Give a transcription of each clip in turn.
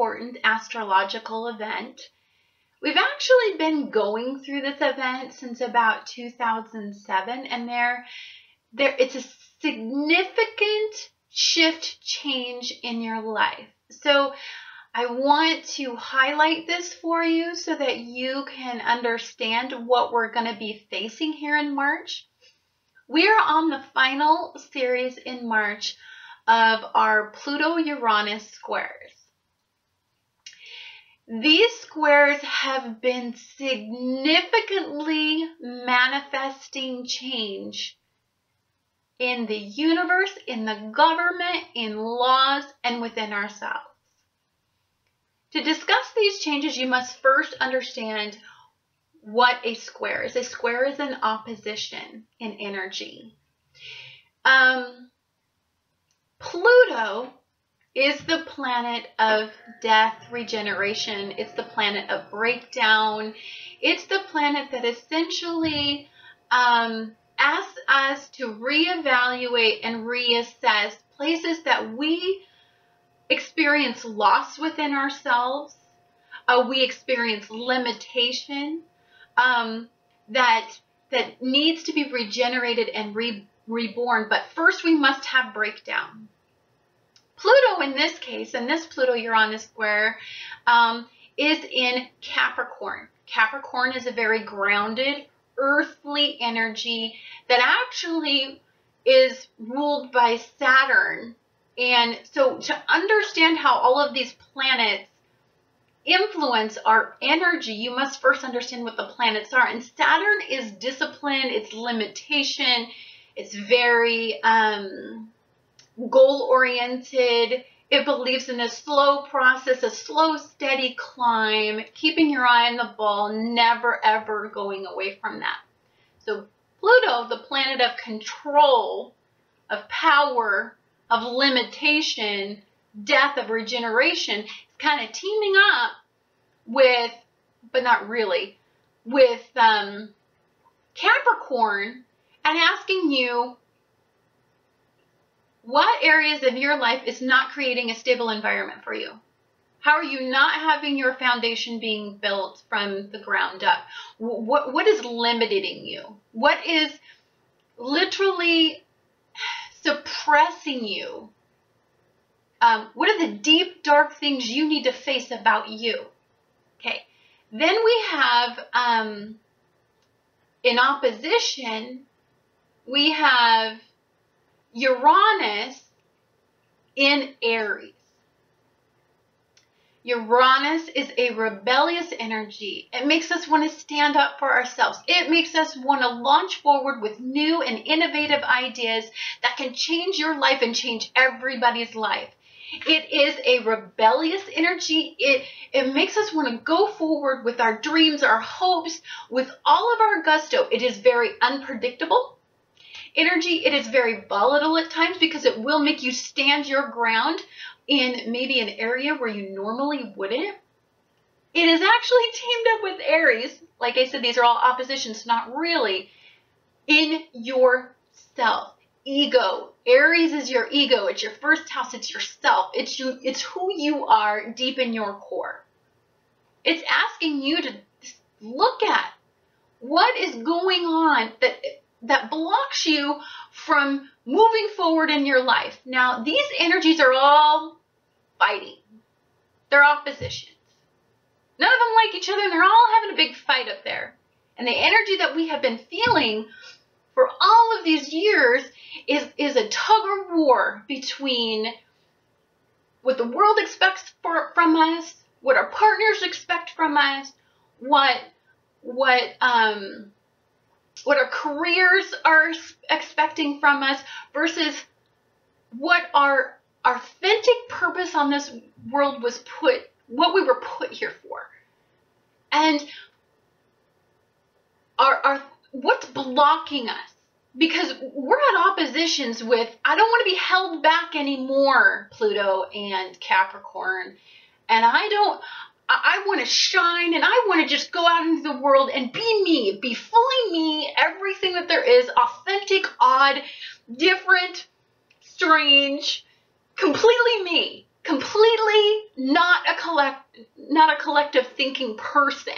important astrological event. We've actually been going through this event since about 2007, and it's a significant shift change in your life. So I want to highlight this for you so that you can understand what we're going to be facing here in March. We are on the final series in March of our Pluto Uranus squares. These squares have been significantly manifesting change in the universe, in the government, in laws, and within ourselves. To discuss these changes, you must first understand what a square is. A square is an opposition in energy. Pluto is the planet of death, regeneration. It's the planet of breakdown. It's the planet that essentially asks us to reevaluate and reassess places that we experience loss within ourselves. We experience limitation that needs to be regenerated and reborn. But first we must have breakdown. Pluto in this case, in this Pluto-Uranus square, is in Capricorn. Capricorn is a very grounded, earthly energy that actually is ruled by Saturn. And so to understand how all of these planets influence our energy, you must first understand what the planets are. And Saturn is discipline, it's limitation, it's very goal-oriented. It believes in a slow process, a slow, steady climb, keeping your eye on the ball, never, ever going away from that. So Pluto, the planet of control, of power, of limitation, death, of regeneration, is kind of teaming up with, but not really, with Capricorn and asking you, what areas of your life is not creating a stable environment for you? How are you not having your foundation being built from the ground up? What is limiting you? What is literally suppressing you? What are the deep, dark things you need to face about you? Okay. Then we have, in opposition, we have Uranus in Aries. Uranus is a rebellious energy. It makes us want to stand up for ourselves. It makes us want to launch forward with new and innovative ideas that can change your life and change everybody's life. It is a rebellious energy. It makes us want to go forward with our dreams, our hopes, with all of our gusto. It is very unpredictable energy. It is very volatile at times because it will make you stand your ground in maybe an area where you normally wouldn't. It is actually teamed up with Aries. Like I said, these are all oppositions, not really, in yourself. Ego. Aries is your ego. It's your first house. It's yourself. It's you. It's who you are deep in your core. It's asking you to look at what is going on that blocks you from moving forward in your life. Now, these energies are all fighting. They're oppositions. None of them like each other, and they're all having a big fight up there. And the energy that we have been feeling for all of these years is a tug of war between what the world expects from us, what our partners expect from us, what our careers are expecting from us versus what our authentic purpose on this world was what we were put here for. And what's blocking us? Because we're at oppositions with, I don't want to be held back anymore, Pluto and Capricorn. And I want to shine, and I want to just go out into the world and be me, be fully me, everything that there is, authentic, odd, different, strange, completely me. completely not a collective thinking person.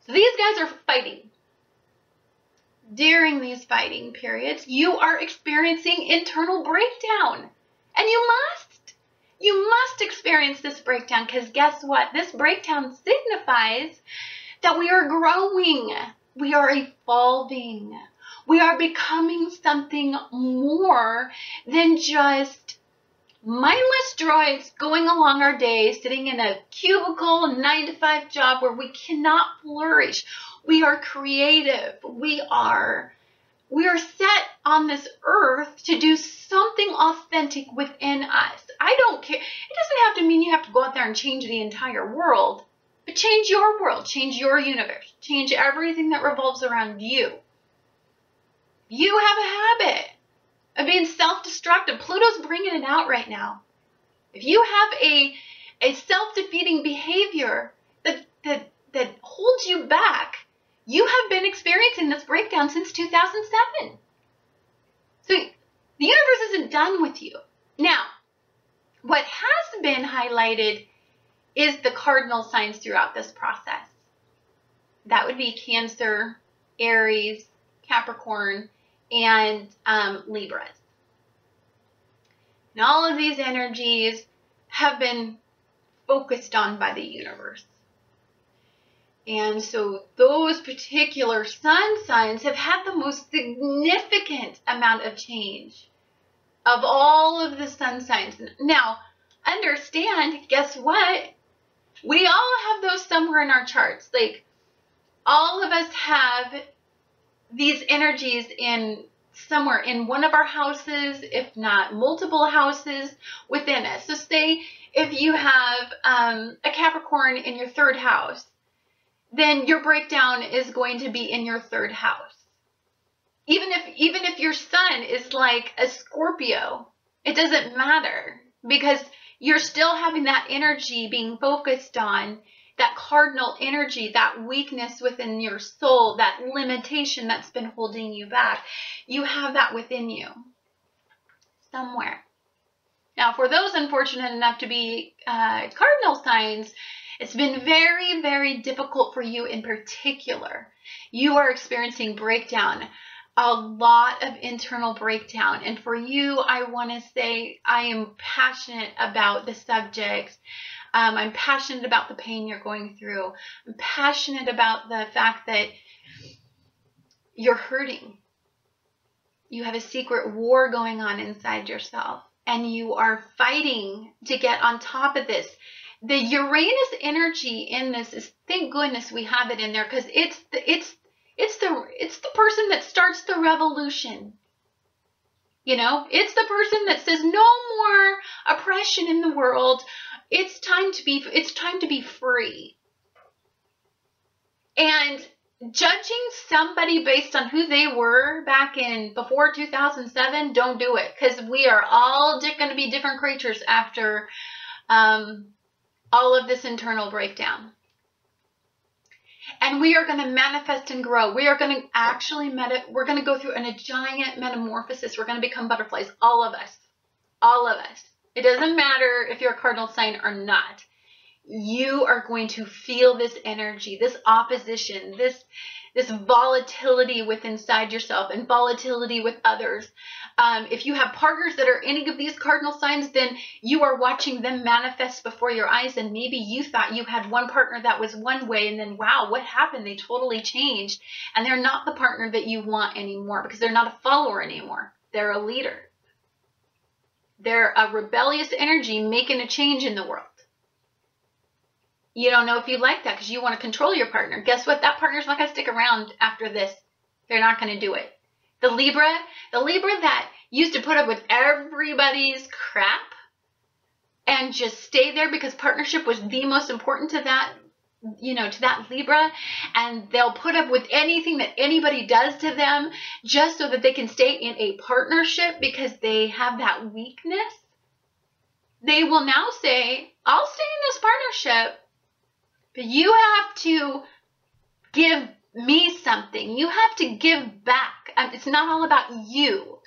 So these guys are fighting. During these fighting periods, you are experiencing internal breakdown. And you must experience this breakdown, because guess what? This breakdown signifies that we are growing. We are evolving. We are becoming something more than just mindless droids going along our day, sitting in a cubicle, 9-to-5 job where we cannot flourish. We are creative. We are set on this earth to do something authentic within us. I don't care. It doesn't have to mean you have to go out there and change the entire world, but change your world, change your universe, change everything that revolves around you. You have a habit of being self-destructive. Pluto's bringing it out right now. If you have a self-defeating behavior that holds you back, you have been experiencing this breakdown since 2007. So the universe isn't done with you. Now, what has been highlighted is the cardinal signs throughout this process. That would be Cancer, Aries, Capricorn, and Libras. And all of these energies have been focused on by the universe. And so those particular sun signs have had the most significant amount of change of all of the sun signs. Now, understand, guess what? We all have those somewhere in our charts. Like, all of us have these energies in somewhere in one of our houses, if not multiple houses within us. So say if you have a Capricorn in your 3rd house, then your breakdown is going to be in your 3rd house. Even if your sun is like a Scorpio, it doesn't matter, because you're still having that energy being focused on, that cardinal energy, that weakness within your soul, that limitation that's been holding you back. You have that within you somewhere. Now, for those unfortunate enough to be cardinal signs, it's been very, very difficult for you in particular. You are experiencing breakdown, a lot of internal breakdown. And for you, I want to say I am passionate about the subject. I'm passionate about the pain you're going through. I'm passionate about the fact that you're hurting. You have a secret war going on inside yourself, and you are fighting to get on top of this. The Uranus energy in this is, thank goodness we have it in there, because it's the person that starts the revolution. You know, it's the person that says no more oppression in the world. It's time to be free. And judging somebody based on who they were back in before 2007, don't do it, because we are all going to be different creatures after all of this internal breakdown. And we are going to manifest and grow. We are going to actually we're going to go through a giant metamorphosis. We're going to become butterflies, all of us. All of us. It doesn't matter if you're a cardinal sign or not. You are going to feel this energy, this opposition, this volatility within inside yourself and volatility with others. If you have partners that are any of these cardinal signs, then you are watching them manifest before your eyes, and maybe you thought you had one partner that was one way, and then wow, what happened? They totally changed, and they're not the partner that you want anymore, because they're not a follower anymore. They're a leader. They're a rebellious energy making a change in the world. You don't know if you like that because you want to control your partner. Guess what? That partner's not going to stick around after this. They're not going to do it. The Libra that used to put up with everybody's crap and just stay there because partnership was the most important to that, to that Libra, and they'll put up with anything that anybody does to them just so that they can stay in a partnership because they have that weakness. They will now say, I'll stay in this partnership, but you have to give me something. You have to give back. It's not all about you.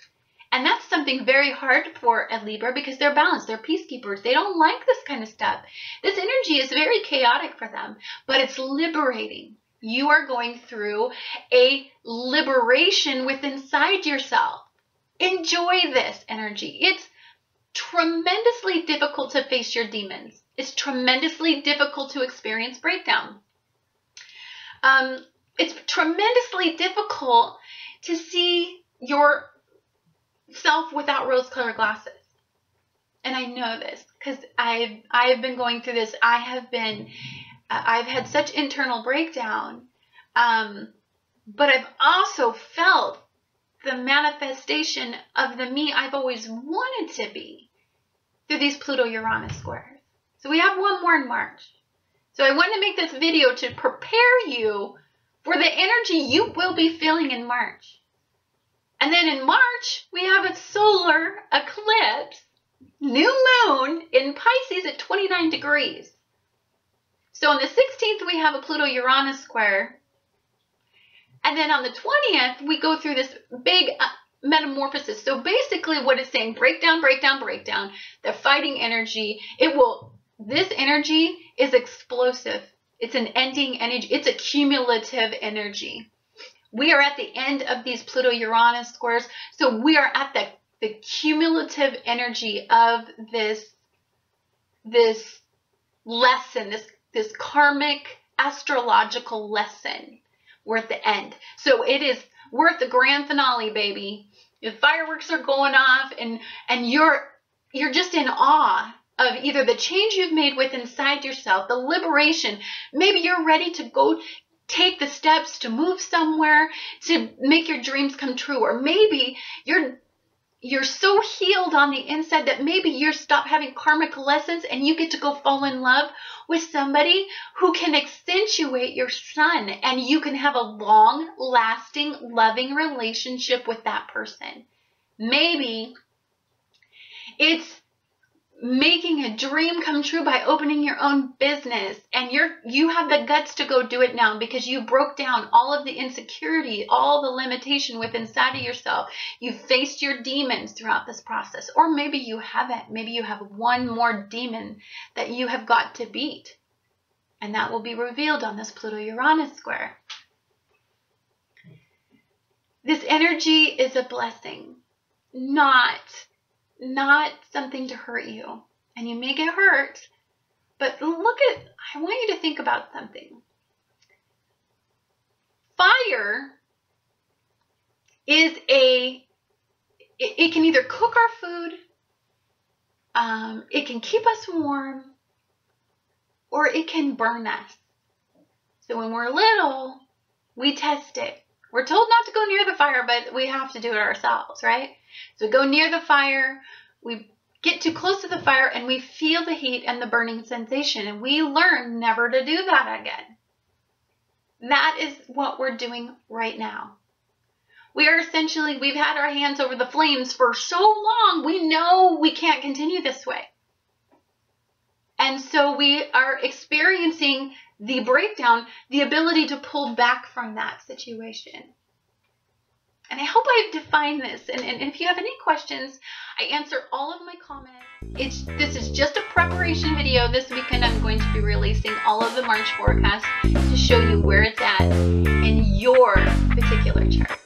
And that's something very hard for a Libra because they're balanced. They're peacekeepers. They don't like this kind of stuff. This energy is very chaotic for them, but it's liberating. You are going through a liberation within inside yourself. Enjoy this energy. It's tremendously difficult to face your demons. It's tremendously difficult to experience breakdown. It's tremendously difficult to see yourself without rose-colored glasses. And I know this because I've been going through this. I've had such internal breakdown, but I've also felt the manifestation of the me I've always wanted to be through these Pluto Uranus squares. So we have one more in March. So I wanted to make this video to prepare you for the energy you will be feeling in March. And then in March, we have a solar eclipse, new moon in Pisces at 29 degrees. So on the 16th, we have a Pluto Uranus square. And then on the 20th, we go through this big metamorphosis. So basically what it's saying, breakdown, breakdown, breakdown, the fighting energy, this energy is explosive. It's an ending energy. It's a cumulative energy. We are at the end of these Pluto Uranus squares. So we are at the cumulative energy of this lesson, this karmic astrological lesson. We're at the end. So we're at the grand finale, baby. The fireworks are going off and you're just in awe of either the change you've made with inside yourself, the liberation. Maybe you're ready to go take the steps to move somewhere, to make your dreams come true. Or maybe you're so healed on the inside that maybe you stop having karmic lessons and you get to go fall in love with somebody who can accentuate your sun, and you can have a long lasting loving relationship with that person. Maybe it's making a dream come true by opening your own business, and you have the guts to go do it now because you broke down all of the insecurity, all the limitation within inside of yourself. You've faced your demons throughout this process. Or maybe you haven't. Maybe you have one more demon that you have got to beat, and that will be revealed on this Pluto Uranus square. This energy is a blessing, not something to hurt you. And you may get hurt, but I want you to think about something. Fire is it can either cook our food, it can keep us warm, or it can burn us. So when we're little, we test it. We're told not to go near the fire, but we have to do it ourselves, right? So we go near the fire, we get too close to the fire, and we feel the heat and the burning sensation, and we learn never to do that again. That is what we're doing right now. We've had our hands over the flames for so long, we know we can't continue this way. And so we are experiencing the breakdown, the ability to pull back from that situation. And I hope I've defined this. And if you have any questions, I answer all of my comments. This is just a preparation video. This weekend I'm going to be releasing all of the March forecast to show you where it's at in your particular chart.